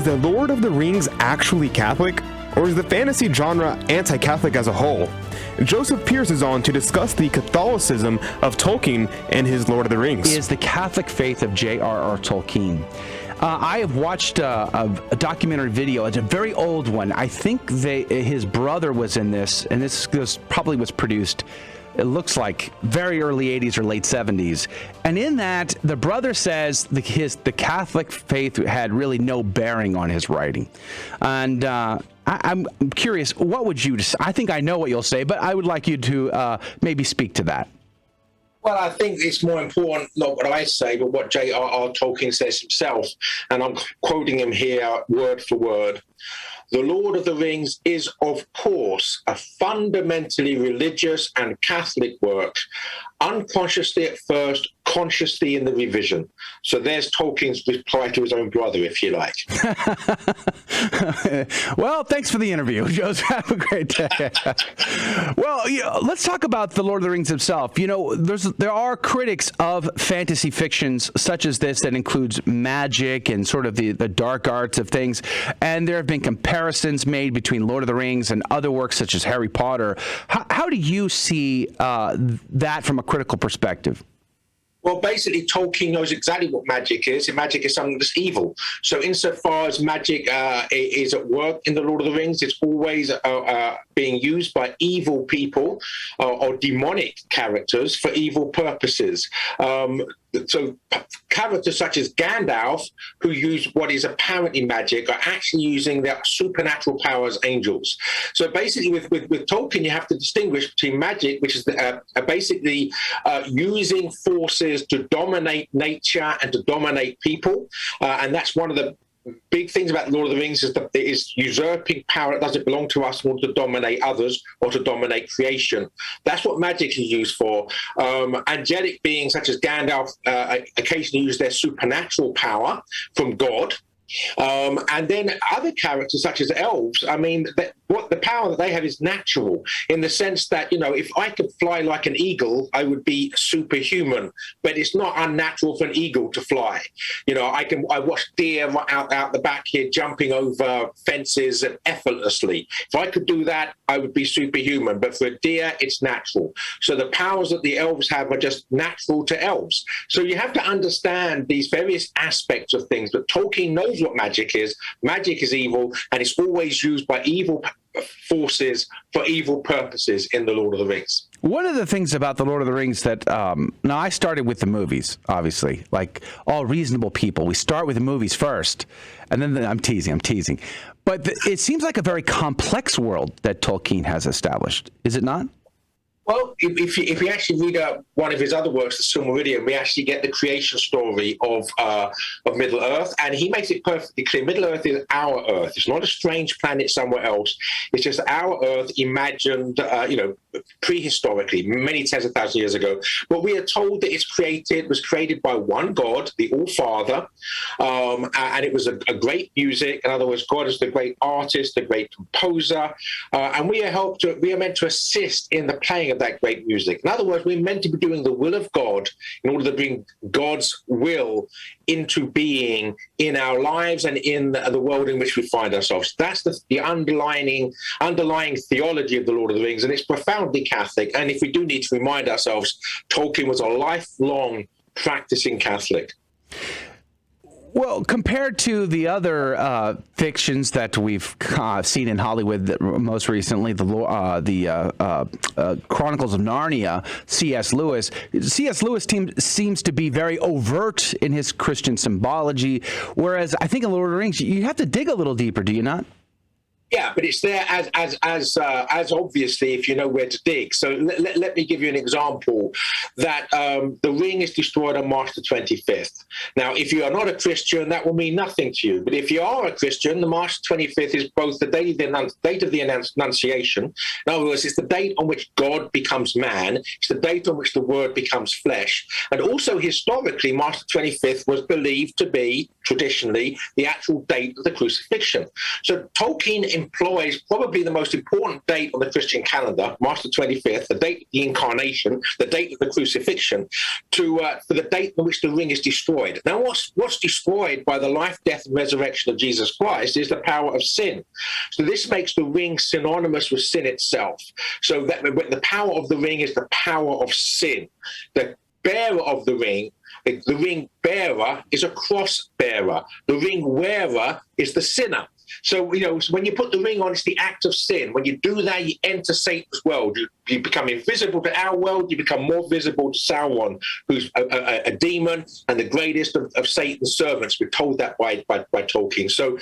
the Lord of the Rings actually Catholic, or is the fantasy genre anti-Catholic as a whole? Joseph Pearce is on to discuss the Catholicism of Tolkien and his Lord of the Rings. Is the Catholic faith of JRR Tolkien. I have watched a documentary video. It's a very old one. I think his brother was in this, and this probably was produced, it looks like, very early 80s or late 70s. And in that, the brother says the Catholic faith had really no bearing on his writing. And I'm curious, what would you say? I think I know what you'll say, but I would like you to maybe speak to that. Well, I think it's more important, not what I say, but what J.R.R. Tolkien says himself. And I'm quoting him here word for word. The Lord of the Rings is, of course, a fundamentally religious and Catholic work, unconsciously at first, consciously in the revision. So there's Tolkien's reply to his own brother, if you like. Well, thanks for the interview, Joseph. Have a great day. Well, let's talk about the Lord of the Rings himself. You know, there are critics of fantasy fictions such as this that includes magic and sort of the dark arts of things. And there have been comparisons made between Lord of the Rings and other works such as Harry Potter. How do you see that from a critical perspective? Well, basically, Tolkien knows exactly what magic is, and magic is something that's evil. So insofar as magic is at work in The Lord of the Rings, it's always being used by evil people or demonic characters for evil purposes. So characters such as Gandalf, who use what is apparently magic, are actually using their supernatural powers, angels. So basically with Tolkien, you have to distinguish between magic, which is basically using forces to dominate nature and to dominate people. And that's one of the big things about Lord of the Rings is that it is usurping power that doesn't belong to us in order to dominate others or to dominate creation. That's what magic is used for. Angelic beings such as Gandalf occasionally use their supernatural power from God. And then other characters such as elves, I mean, what the power that they have is natural in the sense that, you know, if I could fly like an eagle, I would be superhuman, but it's not unnatural for an eagle to fly. You know, I watch deer out the back here jumping over fences effortlessly. If I could do that, I would be superhuman, but for a deer, it's natural. So the powers that the elves have are just natural to elves. So you have to understand these various aspects of things, but Tolkien knows what magic is. Magic is evil, and it's always used by evil forces for evil purposes in The Lord of the Rings. One of the things about The Lord of the Rings that, now I started with the movies, obviously, like all reasonable people. We start with the movies first, and then I'm teasing. But it seems like a very complex world that Tolkien has established, is it not? Well, if you actually read one of his other works, The Silmarillion, we actually get the creation story of Middle-earth, and he makes it perfectly clear. Middle-earth is our Earth. It's not a strange planet somewhere else. It's just our Earth imagined, prehistorically, many tens of thousands of years ago. But we are told that it was created by one God, the All-Father, and it was a great music. In other words, God is the great artist, the great composer, and we are meant to assist in the playing of that great music. In other words, we're meant to be doing the will of God in order to bring God's will into being in our lives and in the world in which we find ourselves. That's the underlying theology of The Lord of the Rings, and it's profoundly Catholic. And if we do need to remind ourselves, Tolkien was a lifelong practicing Catholic. Well, compared to the other fictions that we've seen in Hollywood most recently, the Chronicles of Narnia, C.S. Lewis seems to be very overt in his Christian symbology, whereas I think in Lord of the Rings, you have to dig a little deeper, do you not? Yeah, but it's there as obviously if you know where to dig. So let me give you an example that the ring is destroyed on March the 25th. Now, if you are not a Christian, that will mean nothing to you. But if you are a Christian, the March 25th is both the date of the Annunciation. In other words, it's the date on which God becomes man. It's the date on which the Word becomes flesh. And also historically, March the 25th was believed to be, traditionally, the actual date of the crucifixion. So Tolkien employs probably the most important date on the Christian calendar, March the 25th, the date of the incarnation, the date of the crucifixion, for the date in which the ring is destroyed. Now, what's destroyed by the life, death, and resurrection of Jesus Christ is the power of sin. So this makes the ring synonymous with sin itself. So that the power of the ring is the power of sin. The bearer of the ring bearer is a cross bearer. The ring wearer is the sinner. So, so when you put the ring on, it's the act of sin. When you do that, you enter Satan's world. You become invisible to our world. You become more visible to Sauron, who's a demon and the greatest of Satan's servants. We're told that by Tolkien. So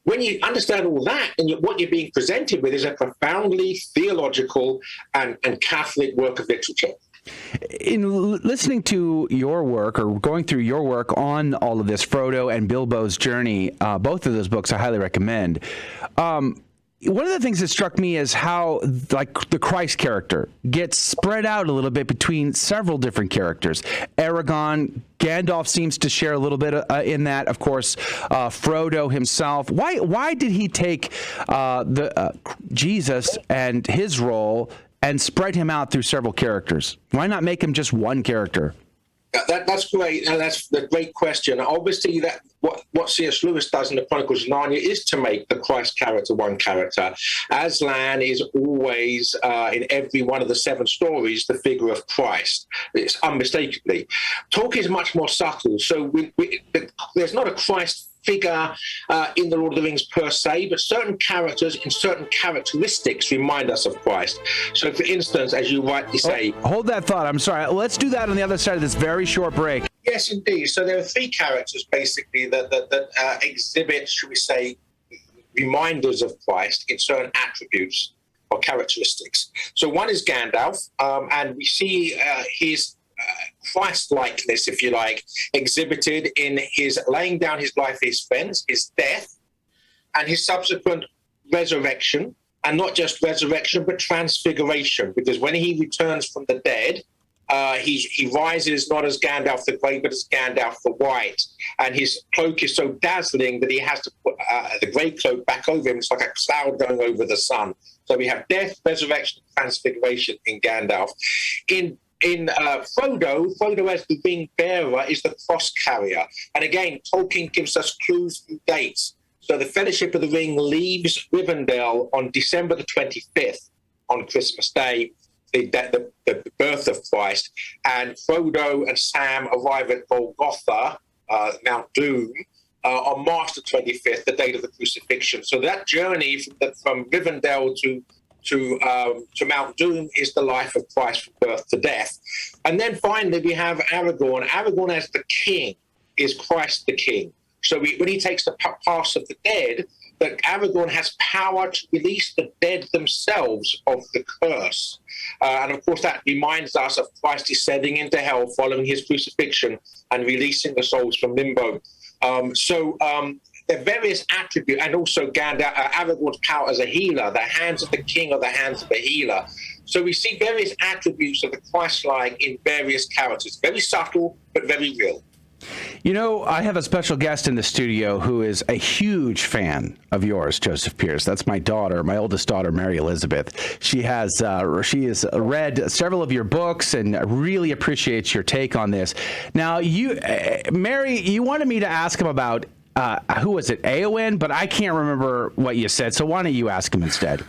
when you understand all that, and what you're being presented with is a profoundly theological and Catholic work of literature. In listening to your work, or going through your work on all of this, Frodo and Bilbo's journey, both of those books I highly recommend. One of the things that struck me is how, like, the Christ character gets spread out a little bit between several different characters. Aragorn, Gandalf seems to share a little bit in that. Of course, Frodo himself. Why did he take Jesus and his role and spread him out through several characters? Why not make him just one character? That's great, and that's a great question. Obviously, that what C.S. Lewis does in the Chronicles of Narnia is to make the Christ character one character. Aslan is always, in every one of the 7 stories, the figure of Christ. It's unmistakably. Tolkien is much more subtle, so there's not a Christ figure in the Lord of the Rings per se, but certain characters and certain characteristics remind us of Christ. So, for instance, as you rightly say... Hold that thought. I'm sorry. Let's do that on the other side of this very short break. Yes, indeed. So there are 3 characters, basically, that exhibit, should we say, reminders of Christ in certain attributes or characteristics. So one is Gandalf, and we see his Christ-likeness, if you like, exhibited in his laying down his life for his friends, his death, and his subsequent resurrection, and not just resurrection, but transfiguration, because when he returns from the dead, he rises not as Gandalf the Grey, but as Gandalf the White, and his cloak is so dazzling that he has to put the grey cloak back over him. It's like a cloud going over the sun. So we have death, resurrection, transfiguration in Gandalf. In Frodo as the ring bearer is the cross carrier. And again, Tolkien gives us clues through dates. So the Fellowship of the Ring leaves Rivendell on December the 25th, on Christmas Day, the birth of Christ. And Frodo and Sam arrive at Golgotha, Mount Doom, on March the 25th, the date of the crucifixion. So that journey from Rivendell to Mount Doom is the life of Christ from birth to death. And then finally we have Aragorn. Aragorn as the king is Christ the king. So when he takes the pass of the dead, that Aragorn has power to release the dead themselves of the curse. And of course that reminds us of Christ descending into hell following his crucifixion and releasing the souls from limbo. There are various attributes, and also Aragorn's power as a healer. The hands of the king are the hands of a healer. So we see various attributes of the Christ-like in various characters. Very subtle, but very real. You know, I have a special guest in the studio who is a huge fan of yours, Joseph Pearce. That's my daughter, my oldest daughter, Mary Elizabeth. She has read several of your books and really appreciates your take on this. Now, Mary, you wanted me to ask him about who was it, Eowyn? But I can't remember what you said, so why don't you ask him instead?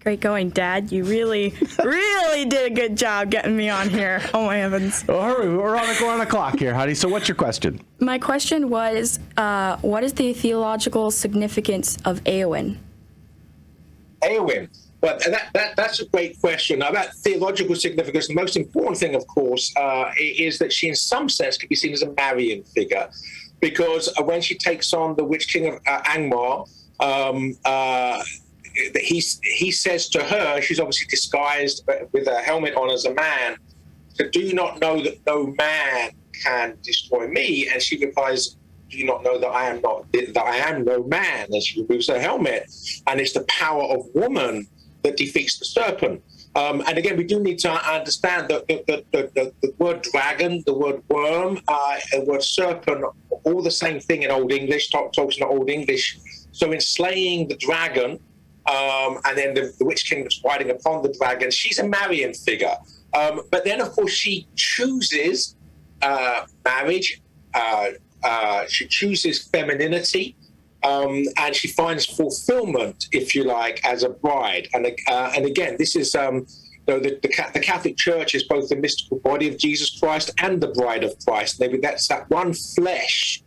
Great going, Dad. You really, really did a good job getting me on here. Oh, my heavens. Oh, hurry. We're on the clock here, honey. So what's your question? My question was, what is the theological significance of Eowyn? Eowyn. Well, that's a great question. Now, that theological significance, the most important thing, of course, is that she, in some sense, could be seen as a Marian figure. Because when she takes on the Witch King of Angmar, he says to her, she's obviously disguised with a helmet on as a man, so do you not know that no man can destroy me? And she replies, do you not know that I am no man? And she removes her helmet. And it's the power of woman that defeats the serpent. And again, we do need to understand that the word dragon, the word worm, the word serpent, all the same thing in Old English, talks in Old English. So in slaying the dragon, and then the Witch King that's riding upon the dragon. She's a Marian figure. But then, of course, she chooses marriage. She chooses femininity. And she finds fulfillment, if you like, as a bride. And again, this is the Catholic Church is both the mystical body of Jesus Christ and the bride of Christ. Maybe that's that one flesh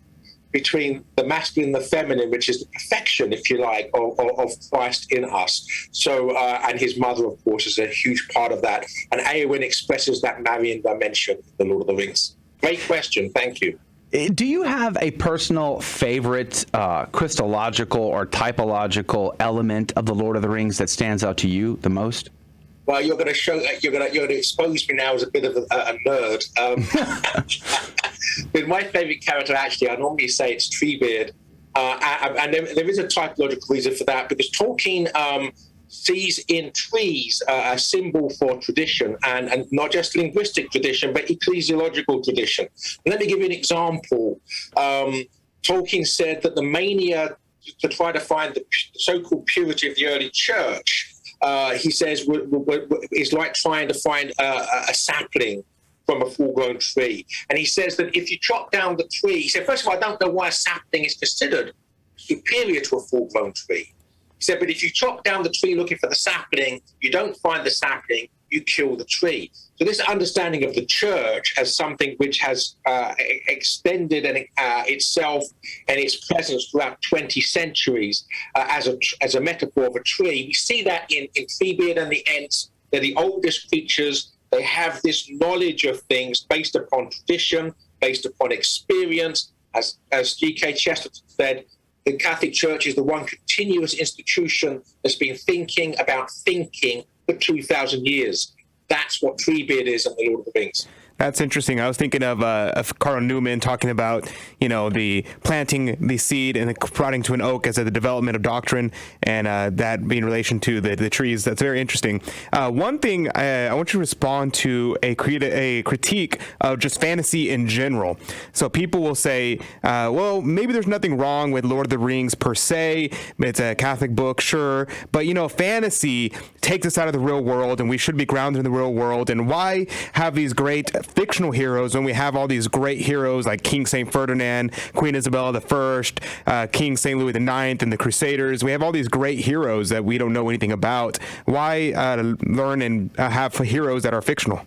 between the masculine and the feminine, which is the perfection, if you like, of Christ in us. So, and his mother, of course, is a huge part of that. And Eowyn expresses that Marian dimension in The Lord of the Rings. Great question. Thank you. Do you have a personal favorite Christological or typological element of The Lord of the Rings that stands out to you the most? Well, you're going to expose me now as a bit of a nerd. But my favorite character, actually, I normally say it's Treebeard, and there is a typological reason for that, because Tolkien sees in trees a symbol for tradition, and not just linguistic tradition, but ecclesiological tradition. Let me give you an example. Tolkien said that the mania to try to find the so-called purity of the early church, he says, is like trying to find a sapling from a full-grown tree. And he says that if you chop down the tree, he said, first of all, I don't know why a sapling is considered superior to a full-grown tree. He said, but if you chop down the tree looking for the sapling, you don't find the sapling, you kill the tree. So this understanding of the church as something which has extended itself and its presence throughout 20 centuries as a metaphor of a tree, we see that in Treebeard and the Ents. They're the oldest creatures. They have this knowledge of things based upon tradition, based upon experience. As G.K. Chesterton said, the Catholic Church is the one continuous institution that's been thinking about thinking for 2,000 years. That's what Treebeard is in The Lord of the Rings. That's interesting. I was thinking of Carl Newman talking about, the planting the seed and prodding to an oak as the development of doctrine, and that being in relation to the trees. That's very interesting. One thing I want you to respond to a critique of just fantasy in general. So people will say, well, maybe there's nothing wrong with Lord of the Rings per se. It's a Catholic book, sure. But, fantasy takes us out of the real world, and we should be grounded in the real world. And why have these great fictional heroes when we have all these great heroes like King St. Ferdinand, Queen Isabella I, King St. Louis IX, and the Crusaders? We have all these great heroes that we don't know anything about. Why learn and have heroes that are fictional?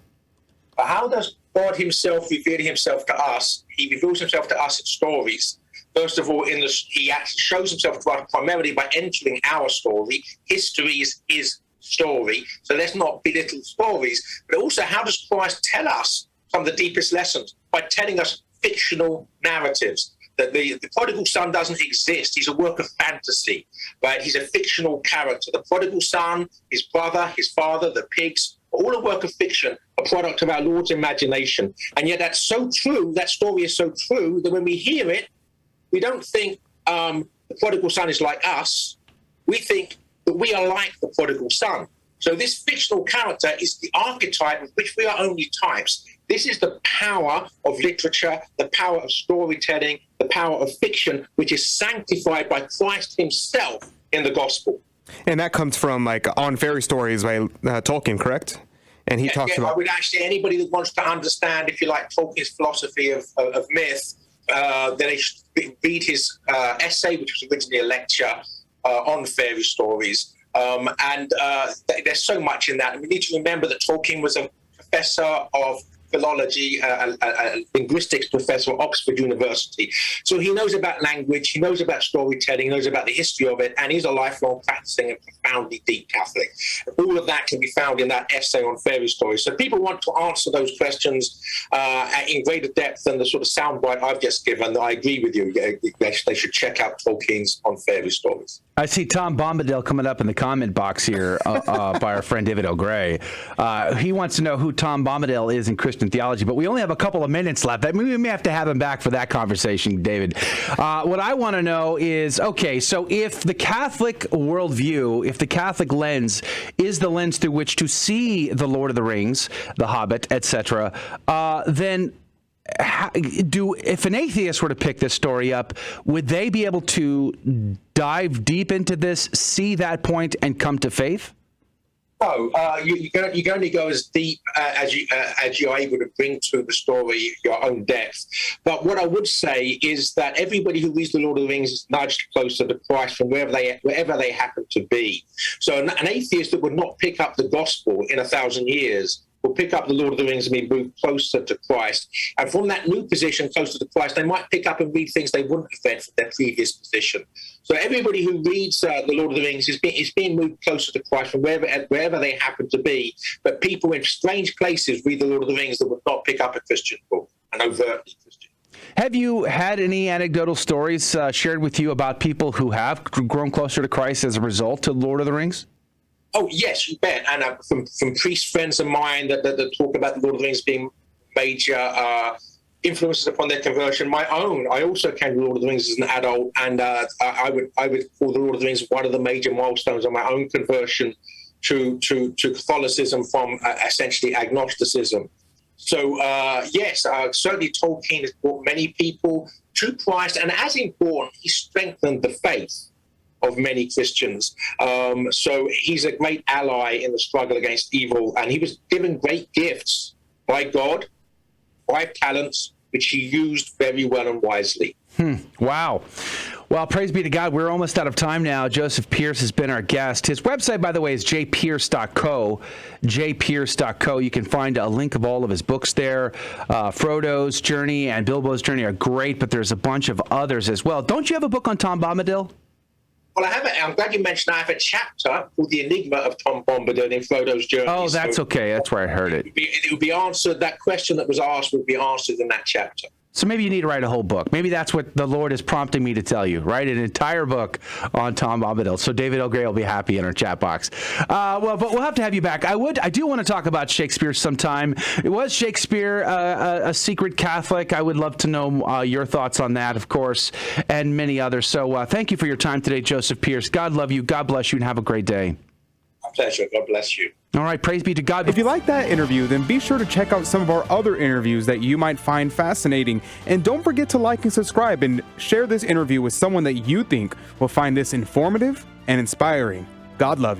How does God himself reveal himself to us? He reveals himself to us in stories. First of all, he actually shows himself to us primarily by entering our story. History is his story, so let's not belittle stories. But also, how does Christ tell us some of the deepest lessons? By telling us fictional narratives. That the prodigal son doesn't exist. He's a work of fantasy, right? He's a fictional character. The prodigal son, his brother, his father, the pigs, all a work of fiction, a product of our Lord's imagination. And yet that's so true, that story is so true, that when we hear it, we don't think the prodigal son is like us. We think that we are like the prodigal son. So this fictional character is the archetype of which we are only types. This is the power of literature, the power of storytelling, the power of fiction, which is sanctified by Christ himself in the gospel. And that comes from On Fairy Stories by Tolkien, correct? And he talks about... I would actually, anybody that wants to understand, if you like, Tolkien's philosophy of myth, then they should read his essay, which was originally a lecture on fairy stories. And there's so much in that. And we need to remember that Tolkien was a professor of philology, a linguistics professor at Oxford University. So he knows about language, he knows about storytelling, he knows about the history of it, and he's a lifelong practicing and profoundly deep Catholic. All of that can be found in that essay on fairy stories. So people want to answer those questions in greater depth than the sort of soundbite I've just given. I agree with you. They should check out Tolkien's On Fairy Stories. I see Tom Bombadil coming up in the comment box here by our friend David O'Gray. He wants to know who Tom Bombadil is in Christian theology, but we only have a couple of minutes left. We may have to have him back for that conversation, David. What I want to know is, okay, so if the Catholic worldview, if the Catholic lens is the lens through which to see the Lord of the Rings, the Hobbit, etc., then if an atheist were to pick this story up, would they be able to dive deep into this, see that point, and come to faith? No, you can only go as deep as you're able to bring to the story your own depth. But what I would say is that everybody who reads The Lord of the Rings is nudged closer to Christ from wherever they happen to be. So an atheist that would not pick up the gospel in 1,000 years will pick up The Lord of the Rings and be moved closer to Christ. And from that new position, closer to Christ, they might pick up and read things they wouldn't have read from their previous position. So everybody who reads The Lord of the Rings is being moved closer to Christ from wherever they happen to be. But people in strange places read The Lord of the Rings that would not pick up a Christian book, an overtly Christian. Have you had any anecdotal stories shared with you about people who have grown closer to Christ as a result of Lord of the Rings? Oh, yes, you bet. And from priest friends of mine that talk about The Lord of the Rings being major influences upon their conversion. My own, I also came to Lord of the Rings as an adult, and I would call The Lord of the Rings one of the major milestones of my own conversion to Catholicism from essentially agnosticism. So, yes, certainly Tolkien has brought many people to Christ, and as important, he strengthened the faith of many Christians. So he's a great ally in the struggle against evil, and he was given great gifts by God, 5 talents, which he used very well and wisely. Wow. Well, praise be to God. We're almost out of time now. Joseph Pearce has been our guest. His website, by the way, is jpearce.co, jpearce.co. You can find a link of all of his books there. Frodo's Journey and Bilbo's Journey are great, but there's a bunch of others as well. Don't you have a book on Tom Bombadil? Well, I'm glad you mentioned I have a chapter called The Enigma of Tom Bombadil in Frodo's Journey. Oh, that's okay. That's where I heard it. It would be answered, that question that was asked would be answered in that chapter. So maybe you need to write a whole book. Maybe that's what the Lord is prompting me to tell you. Write an entire book on Tom Bombadil. So David O'Gray will be happy in our chat box. But we'll have to have you back. I do want to talk about Shakespeare sometime. Was Shakespeare a secret Catholic? I would love to know your thoughts on that, of course, and many others. So thank you for your time today, Joseph Pearce. God love you. God bless you, and have a great day. My pleasure. God bless you. All right, praise be to God. If you like that interview, then be sure to check out some of our other interviews that you might find fascinating. And don't forget to like and subscribe and share this interview with someone that you think will find this informative and inspiring. God love you.